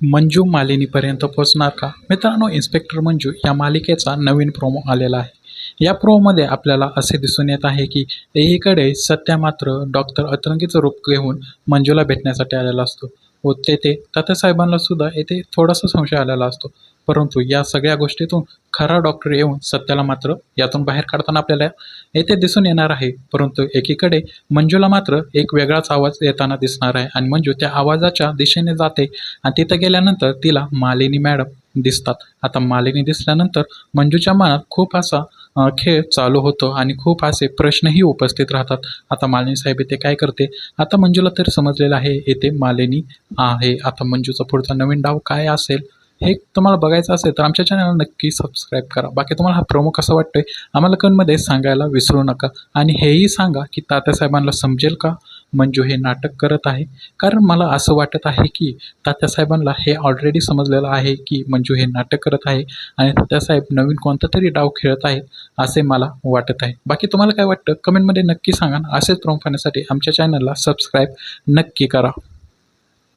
मंजू मालिनीपर्यंत पोहोचणार का? मित्रांनो, इन्स्पेक्टर मंजू या मालिकेचा नवीन प्रोमो आलेला आहे. या प्रोमोमध्ये आपल्याला असे दिसून येत आहे की एकीकडे सत्या मात्र डॉक्टर अतरंगीचं रूप घेऊन मंजूला भेटण्यासाठी आलेला असतो व तेथे तात्यासाहेबांना सुद्धा येथे थोडासा संशय आलेला असतो. परंतु या सगळ्या गोष्टीतून खरा डॉक्टर येऊन सत्याला मात्र यातून बाहेर काढताना आपल्याला येथे दिसून येणार आहे. परंतु एकीकडे मंजूला मात्र एक वेगळाच आवाज येताना दिसणार आहे आणि मंजू त्या आवाजाच्या दिशेने जाते आणि तिथं गेल्यानंतर तिला मालिनी मॅडम दिसतात. आता मालिनी दिसल्यानंतर मंजूच्या मनात खूप असा खेळ चालू होतो आणि खूप असे प्रश्नही उपस्थित राहतात. आता मालिनी साहेब इथे काय करते? आता मंजूला तर समजलेलं आहे येथे मालिनी आहे. आता मंजूचा पुढचा नवीन डाव काय असेल हे तुम्हाला बघायचं असेल तर आमच्या चॅनलला नक्की सबस्क्राईब करा. बाकी तुम्हाला हा प्रोमो कसा वाटतोय आम्हाला कमेंटमध्ये सांगायला विसरू नका आणि हेही सांगा की तात्यासाहेबांना समजेल का मंजू हे नाटक करत आहे. कारण मला असं वाटत आहे की तात्यासाहेबांना हे ऑलरेडी समजलेलं आहे की मंजू हे नाटक करत आहे आणि तात्यासाहेब नवीन कोणता तरी डाव खेळत आहेत असे मला वाटत आहे. बाकी तुम्हाला काय वाटतं कमेंटमध्ये नक्की सांगा. असेच प्रोमो पाहण्यासाठी आमच्या चॅनलला सबस्क्राईब नक्की करा.